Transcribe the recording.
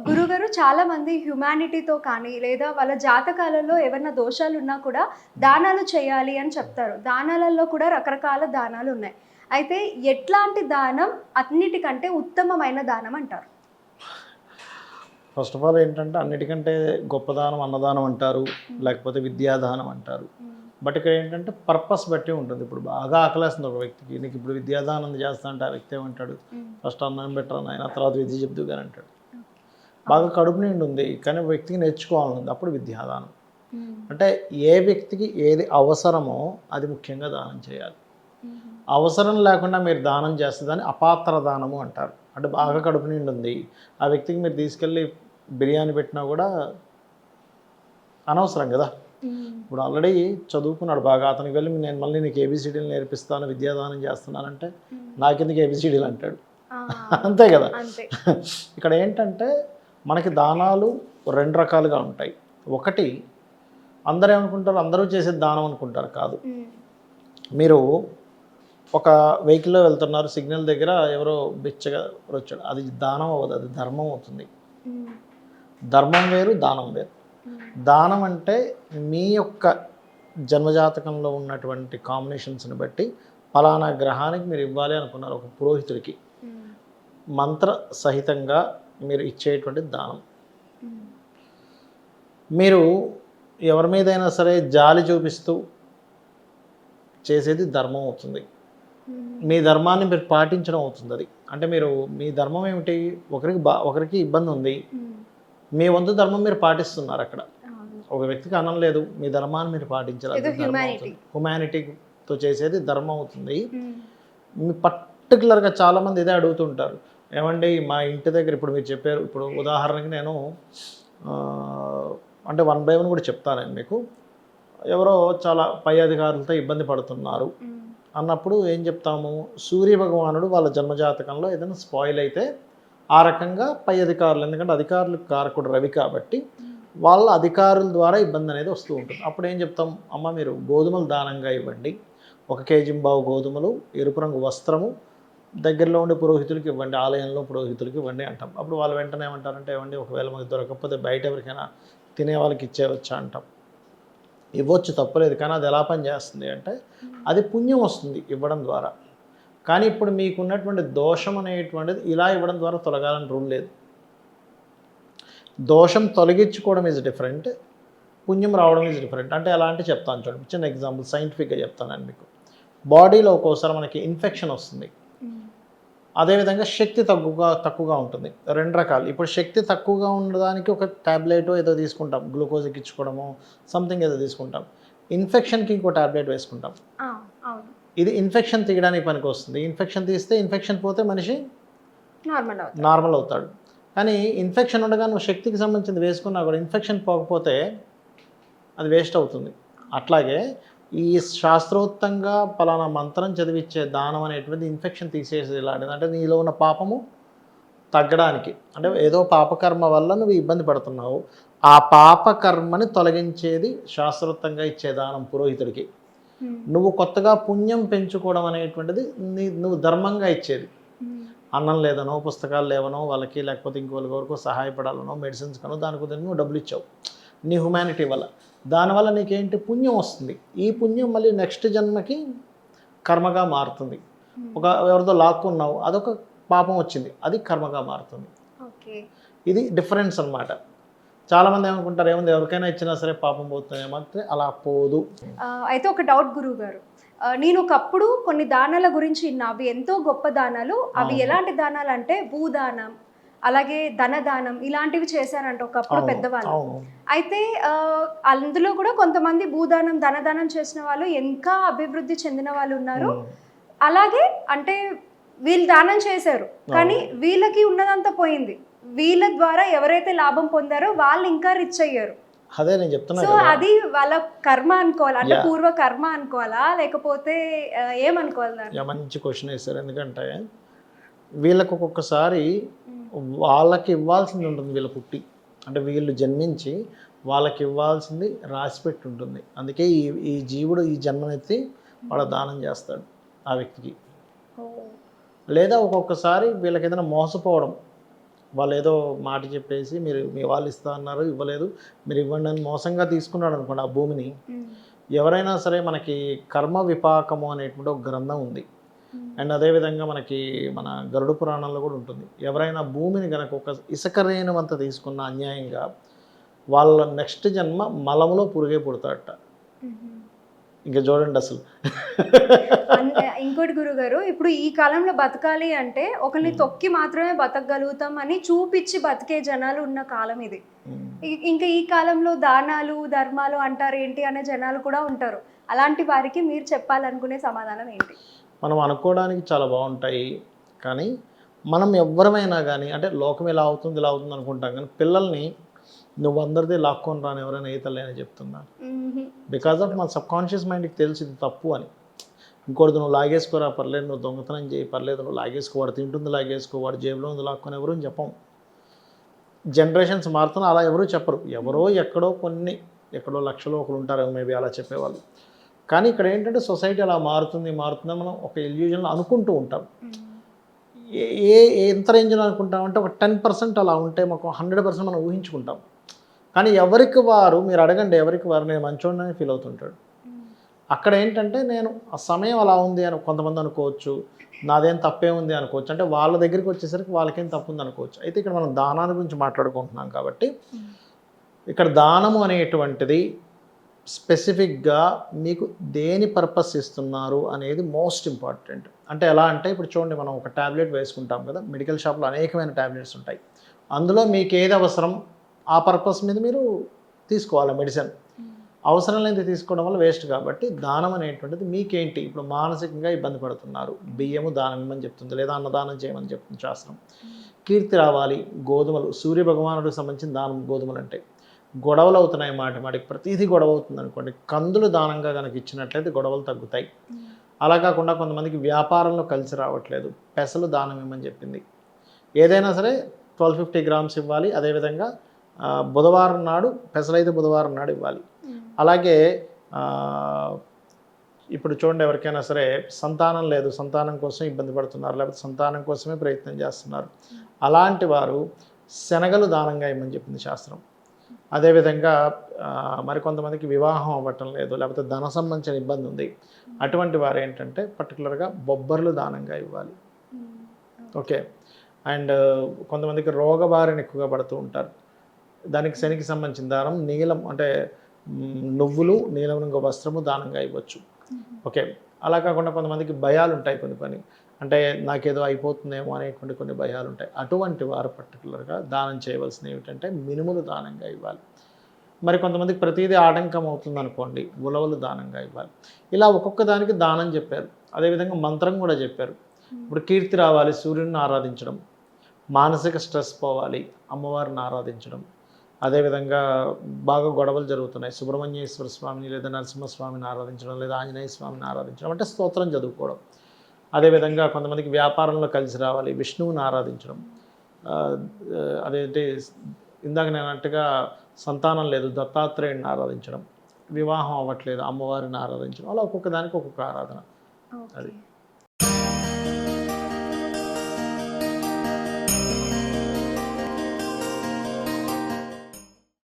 గురుగారు చాలామంది హ్యుమానిటీతో కానీ, లేదా వాళ్ళ జాతకాలలో ఏవన్నా దోషాలున్నా కూడా దానాలు చేయాలి అని చెప్తారు. దానాలలో కూడా రకరకాల దానాలున్నాయి. అయితే ఎట్లాంటి దానం అన్నిటికంటే ఉత్తమమైన దానం అంటారు? ఫస్ట్ ఆఫ్ ఆల్ ఏంటంటే అన్నిటికంటే గొప్పదానం అన్నదానం అంటారు, లేకపోతే విద్యాదానం అంటారు. బట్ ఇక్కడ ఏంటంటే పర్పస్ బట్టి ఉంటుంది. ఇప్పుడు బాగా ఆకలేస్తుంది ఒక వ్యక్తికి, నీకు ఇప్పుడు విద్యాదానం చేస్తా అంటే ఆ వ్యక్తి ఏమంటాడు, ఫస్ట్ అన్నం పెట్టరా నాయన, తర్వాత విద్య చెప్దు కానీ అంటాడు. బాగా కడుపు నిండి ఉంది కానీ వ్యక్తికి నేర్చుకోవాలని, అప్పుడు విద్యాదానం. అంటే ఏ వ్యక్తికి ఏది అవసరమో అది ముఖ్యంగా దానం చేయాలి. అవసరం లేకుండా మీరు దానం చేస్తుందని అపాత్ర దానము అంటారు. అంటే బాగా కడుపు నిండి ఉంది, ఆ వ్యక్తికి మీరు తీసుకెళ్ళి బిర్యానీ పెట్టినా కూడా అనవసరం కదా. ఇప్పుడు ఆల్రెడీ చదువుకున్నాడు బాగా, అతనికి వెళ్ళి నేను మళ్ళీ నీకు ఏబిసిడీలు నేర్పిస్తాను, విద్యాదానం చేస్తున్నానంటే నాకెందుకు ఏబిసిడీలు అంటాడు. అంతే కదా. ఇక్కడ ఏంటంటే మనకి దానాలు రెండు రకాలుగా ఉంటాయి. ఒకటి అందరూ ఏమనుకుంటారు, అందరూ చేసేది దానం అనుకుంటారు, కాదు. మీరు ఒక వెహికల్లో వెళ్తున్నారు, సిగ్నల్ దగ్గర ఎవరో బిచ్చగా వచ్చాడు, అది దానం అవ్వదు, అది ధర్మం అవుతుంది. ధర్మం వేరు, దానం వేరు. దానం అంటే మీ యొక్క జన్మజాతకంలో ఉన్నటువంటి కాంబినేషన్స్ని బట్టి ఫలానా గ్రహానికి మీరు ఇవ్వాలి అనుకున్నారు, ఒక పురోహితుడికి మంత్ర సహితంగా మీరు ఇచ్చేటువంటి దానం. మీరు ఎవరి మీదైనా సరే జాలి చూపిస్తూ చేసేది ధర్మం అవుతుంది. మీ ధర్మాన్ని మీరు పాటించడం అవుతుంది. అది అంటే మీరు మీ ధర్మం ఏమిటి, ఒకరికి ఇబ్బంది ఉంది, మీ వంతు ధర్మం మీరు పాటిస్తున్నారు. అక్కడ ఒక వ్యక్తికి అన్నం లేదు, మీ ధర్మాన్ని మీరు పాటించాలి, హ్యుమానిటీతో చేసేది ధర్మం అవుతుంది. మీ పర్టికులర్గా చాలామంది ఇదే అడుగుతుంటారు, ఏమండి మా ఇంటి దగ్గర ఇప్పుడు మీరు చెప్పారు, ఇప్పుడు ఉదాహరణకి నేను అంటే 1 by 1 కూడా చెప్తానండి మీకు. ఎవరో చాలా పై అధికారులతో ఇబ్బంది పడుతున్నారు అన్నప్పుడు ఏం చెప్తాము, సూర్య భగవానుడు వాళ్ళ జన్మజాతకంలో ఏదైనా స్పాయిల్ అయితే ఆ రకంగా పై అధికారులు, ఎందుకంటే అధికారులకు కారకుడు రవి కాబట్టి వాళ్ళ అధికారుల ద్వారా ఇబ్బంది అనేది వస్తూ ఉంటుంది. అప్పుడు ఏం చెప్తాం, అమ్మ మీరు గోధుమలు దానంగా ఇవ్వండి, 1 kg గోధుమలు, ఎరుపు రంగు వస్త్రము దగ్గరలో ఉండే పురోహితులకి ఇవ్వండి, ఆలయంలో పురోహితులకి ఇవ్వండి అంటాం. అప్పుడు వాళ్ళు వెంటనే ఏమంటారంటే, ఇవ్వండి ఒకవేళ మాకు దొరకకపోతే బయట ఎవరికైనా తినే వాళ్ళకి ఇచ్చేవచ్చా అంటాం. ఇవ్వచ్చు, తప్పలేదు. కానీ అది ఎలా పనిచేస్తుంది అంటే అది పుణ్యం వస్తుంది ఇవ్వడం ద్వారా. కానీ ఇప్పుడు మీకు ఉన్నటువంటి దోషం అనేటువంటిది ఇలా ఇవ్వడం ద్వారా తొలగాలని రూల్ లేదు. దోషం తొలగించుకోవడం ఈజ్ డిఫరెంట్, పుణ్యం రావడం ఈజ్ డిఫరెంట్. అంటే ఎలా అంటే చెప్తాను చూడండి, చిన్న ఎగ్జాంపుల్ సైంటిఫిక్గా చెప్తానండి మీకు. బాడీలో ఒక్కోసారి మనకి ఇన్ఫెక్షన్ వస్తుంది, అదేవిధంగా శక్తి తక్కువగా ఉంటుంది. 2 రకాలు. ఇప్పుడు శక్తి తక్కువగా ఉండడానికి ఒక ట్యాబ్లెట్ ఏదో తీసుకుంటాం, గ్లూకోజ్ ఎక్కించుకోవడము సంథింగ్ ఏదో తీసుకుంటాం. ఇన్ఫెక్షన్కి ఇంకో ట్యాబ్లెట్ వేసుకుంటాం. ఇది ఇన్ఫెక్షన్ తీయడానికి పనికి వస్తుంది. ఇన్ఫెక్షన్ తీస్తే ఇన్ఫెక్షన్ పోతే మనిషి నార్మల్ అవుతాడు. కానీ ఇన్ఫెక్షన్ ఉండగా నువ్వు శక్తికి సంబంధించింది వేసుకున్నా కూడా ఇన్ఫెక్షన్ పోకపోతే అది వేస్ట్ అవుతుంది. అట్లాగే ఈ శాస్త్రోక్తంగా పలానా మంత్రం చదివిచ్చే దానం అనేటువంటిది ఇన్ఫెక్షన్ తీసేసేది ఇలాంటిది. అంటే నీలో ఉన్న పాపము తగ్గడానికి, అంటే ఏదో పాపకర్మ వల్ల నువ్వు ఇబ్బంది పడుతున్నావు, ఆ పాపకర్మని తొలగించేది శాస్త్రోక్తంగా ఇచ్చే దానం పురోహితుడికి. నువ్వు కొత్తగా పుణ్యం పెంచుకోవడం అనేటువంటిది నువ్వు ధర్మంగా ఇచ్చేది. అన్నం లేదనో, పుస్తకాలు లేవనో వాళ్ళకి, లేకపోతే ఇంకొకరికో సహాయపడాలనో, మెడిసిన్స్ కనో దానికి నువ్వు డబ్బులు ఇచ్చావు నీ హ్యుమానిటీ వల్ల. దానివల్ల నీకేంటి పుణ్యం వస్తుంది. ఈ పుణ్యం మళ్ళీ నెక్స్ట్ జన్మకి కర్మగా మారుతుంది. ఎవరితో లాక్కున్నావు, అదొక పాపం వచ్చింది, అది కర్మగా మారుతుంది. ఇది డిఫరెన్స్ అనమాట. చాలామంది ఏమనుకుంటారు, ఏముంది ఎవరికైనా ఇచ్చినా సరే పాపం పోతుంది ఏమంటే అలా పోదు. అయితే ఒక డౌట్ గురువు గారు, నేను ఒకప్పుడు కొన్ని దానాల గురించి విన్నా, అవి ఎంతో గొప్ప దానాలు. అవి ఎలాంటి దానాలు అంటే భూదానం, అలాగే ధనదానం, ఇలాంటివి చేశారంట ఒకప్పుడు పెద్దవాళ్ళు. అయితే అందులో కూడా కొంతమంది భూదానం ధనదానం చేసిన వాళ్ళు ఇంకా అభివృద్ధి చెందిన వాళ్ళు ఉన్నారు. అలాగే అంటే వీళ్ళు దానం చేశారు కానీ వీళ్ళకి ఉన్నదంతా పోయింది, వీళ్ళ ద్వారా ఎవరైతే లాభం పొందారో వాళ్ళు ఇంకా రిచ్ అయ్యారు. అదే నేను చెప్తున్నా. సో అది వాళ్ళ కర్మ అనుకోవాలా, అంటే పూర్వ కర్మ అనుకోవాలా, లేకపోతే ఏమనుకోవాలి? మంచి క్వశ్చన్ వేశారు. ఎందుకంటే వీళ్ళకు ఒక్కొక్కసారి వాళ్ళకి ఇవ్వాల్సింది ఉంటుంది, వీళ్ళ పుట్టి అంటే వీళ్ళు జన్మించి వాళ్ళకి ఇవ్వాల్సింది రాసిపెట్టి ఉంటుంది. అందుకే ఈ జీవుడు ఈ జన్మనెత్తి వాడు దానం చేస్తాడు ఆ వ్యక్తికి. లేదా ఒక్కొక్కసారి వీళ్ళకి ఏదైనా మోసపోవడం, వాళ్ళు ఏదో మాట చెప్పేసి మీరు మీ వాళ్ళు ఇస్తా అన్నారు ఇవ్వలేదు, మీరు ఇవ్వండి అని మోసంగా తీసుకున్నాడు అనుకోండి ఆ భూమిని. ఎవరైనా సరే మనకి కర్మ విపాకము అనేటువంటి ఒక గ్రంథం ఉంది. అండ్ అదేవిధంగా మనకి మన గరుడ పురాణంలో కూడా ఉంటుంది. ఎవరైనా భూమిని కనుక ఒక ఇసుక రేణువంత తీసుకున్న అన్యాయంగా వాళ్ళ నెక్స్ట్ జన్మ మలములో పురుగే పుడతాడట. ఇంకా చూడండి అసలు. ఇంకోటి గురుగారు, ఇప్పుడు ఈ కాలంలో బతకాలి అంటే ఒకరిని తొక్కి మాత్రమే బతకగలుగుతాం అని చూపించి బతికే జనాలు ఉన్న కాలం ఇది. ఇంకా ఈ కాలంలో దానాలు ధర్మాలు అంటారు ఏంటి అనే జనాలు కూడా ఉంటారు. అలాంటి వారికి మీరు చెప్పాలనుకునే సమాధానం ఏంటి? మనం అనుకోవడానికి చాలా బాగుంటాయి, కానీ మనం ఎవ్వరమైనా కానీ అంటే లోకం ఇలా అవుతుంది ఇలా అవుతుంది అనుకుంటాం, కానీ పిల్లల్ని నువ్వు అందరిది లాక్కొని రాని ఎవరైనా ఈతలే అని చెప్తున్నాను. బికాజ్ ఆఫ్ మన సబ్కాన్షియస్ మైండ్కి తెలిసి ఇది తప్పు అని. ఇంకోటి నువ్వు లాగేసుకోరా పర్లేదు, నువ్వు దొంగతనం చేయి పర్లేదు, నువ్వు లాగేసుకో, వాడు తింటుంది లాగేసుకో, వాడు జేబులో ఉంది లాక్కొని ఎవరు చెప్పం. జనరేషన్స్ మారుతున్నా అలా ఎవరు చెప్పరు. ఎవరో ఎక్కడో లక్షలో ఒకరు ఉంటారు మేబీ అలా చెప్పేవాళ్ళు. కానీ ఇక్కడ ఏంటంటే సొసైటీ అలా మారుతుందని మనం ఒక ఇల్యూజన్లో అనుకుంటూ ఉంటాం. ఎంత రేంజ్లో అనుకుంటామంటే ఒక 10% అలా ఉంటే మాకు 100% మనం ఊహించుకుంటాం. కానీ ఎవరికి వారు మీరు అడగండి, ఎవరికి వారు నేను మంచోడిని ఫీల్ అవుతుంటాడు. అక్కడ ఏంటంటే నేను ఆ సమయం అలా ఉంది అని కొంతమంది అనుకోవచ్చు, నాదేం తప్పే ఉంది అనుకోవచ్చు. అంటే వాళ్ళ దగ్గరికి వచ్చేసరికి వాళ్ళకేం తప్పు ఉంది అనుకోవచ్చు. అయితే ఇక్కడ మనం దానాన్ని గురించి మాట్లాడుకుంటున్నాం కాబట్టి ఇక్కడ దానము అనేటువంటిది స్పెసిఫిక్గా మీకు దేని పర్పస్ ఇస్తున్నారు అనేది మోస్ట్ ఇంపార్టెంట్. అంటే ఎలా అంటే ఇప్పుడు చూడండి, మనం ఒక ట్యాబ్లెట్ వేసుకుంటాం కదా, మెడికల్ షాప్లో అనేకమైన ట్యాబ్లెట్స్ ఉంటాయి. అందులో మీకు ఏది అవసరం ఆ పర్పస్ మీద మీరు తీసుకోవాలి మెడిసిన్. అవసరం లేనిది తీసుకోవడం వల్ల వేస్ట్. కాబట్టి దానం అనేటువంటిది మీకేంటి, ఇప్పుడు మానసికంగా ఇబ్బంది పడుతున్నారు, బియ్యము దానం ఇవ్వమని చెప్తుంది, లేదా అన్నదానం చేయమని చెప్తుంది శాస్త్రం. కీర్తి రావాలి, గోధుమలు, సూర్య భగవానుడికి సంబంధించిన దానం గోధుమలు అంటే. గొడవలు అవుతున్నాయి మాటికి, ప్రతిదీ గొడవ అవుతుంది అనుకోండి, కందులు దానంగా కనుక ఇచ్చినట్లయితే గొడవలు తగ్గుతాయి. అలా కాకుండా కొంతమందికి వ్యాపారంలో కలిసి రావట్లేదు, పెసలు దానం ఇవ్వమని చెప్పింది. ఏదైనా సరే 1250 grams ఇవ్వాలి. అదేవిధంగా బుధవారం నాడు పెసలైతే బుధవారం నాడు ఇవ్వాలి. అలాగే ఇప్పుడు చూడండి, ఎవరికైనా సరే సంతానం లేదు, సంతానం కోసం ఇబ్బంది పడుతున్నారు, లేకపోతే సంతానం కోసమే ప్రయత్నం చేస్తున్నారు, అలాంటి వారు శనగలు దానంగా ఇవ్వమని చెప్పింది శాస్త్రం. అదేవిధంగా మరికొంతమందికి వివాహం అవ్వటం లేదు, లేకపోతే ధన సంబంధించిన ఇబ్బంది ఉంది, అటువంటి వారు ఏంటంటే పర్టికులర్గా బొబ్బర్లు దానంగా ఇవ్వాలి. ఓకే. అండ్ కొంతమందికి రోగబారిన ఎక్కువగా పడుతూ ఉంటారు, దానికి శనికి సంబంధించిన దానం నీలం అంటే నువ్వులు, నీలం రంగు వస్త్రము దానంగా ఇవ్వచ్చు. ఓకే. అలా కాకుండా కొంతమందికి భయాలు ఉంటాయి, కొన్ని అంటే నాకేదో అయిపోతుందేమో అనేటువంటి కొన్ని భయాలు ఉంటాయి. అటువంటి వారు పర్టికులర్గా దానం చేయవలసినవి ఏమిటంటే మినుములు దానంగా ఇవ్వాలి. మరి కొంతమందికి ప్రతిదీ ఆటంకం అవుతుంది అనుకోండి, ఉలవలు దానంగా ఇవ్వాలి. ఇలా ఒక్కొక్క దానికి దానం చెప్పారు. అదేవిధంగా మంత్రం కూడా చెప్పారు. ఇప్పుడు కీర్తి రావాలి, సూర్యుడిని ఆరాధించడం. మానసిక స్ట్రెస్ పోవాలి, అమ్మవారిని ఆరాధించడం. అదేవిధంగా బాగా గొడవలు జరుగుతున్నాయి, సుబ్రహ్మణ్యేశ్వర స్వామిని లేదా నరసింహస్వామిని ఆరాధించడం, లేదా ఆంజనేయ స్వామిని ఆరాధించడం, అంటే స్తోత్రం చదువుకోవడం. అదేవిధంగా కొంతమందికి వ్యాపారంలో కలిసి రావాలి, విష్ణువుని ఆరాధించడం. అదేంటి ఇందాక నేను అన్నట్టుగా సంతానం లేదు, దత్తాత్రేయుడిని ఆరాధించడం. వివాహం అవ్వట్లేదు, అమ్మవారిని ఆరాధించడం. అలా ఒక్కొక్క దానికి ఒక్కొక్క ఆరాధన. అది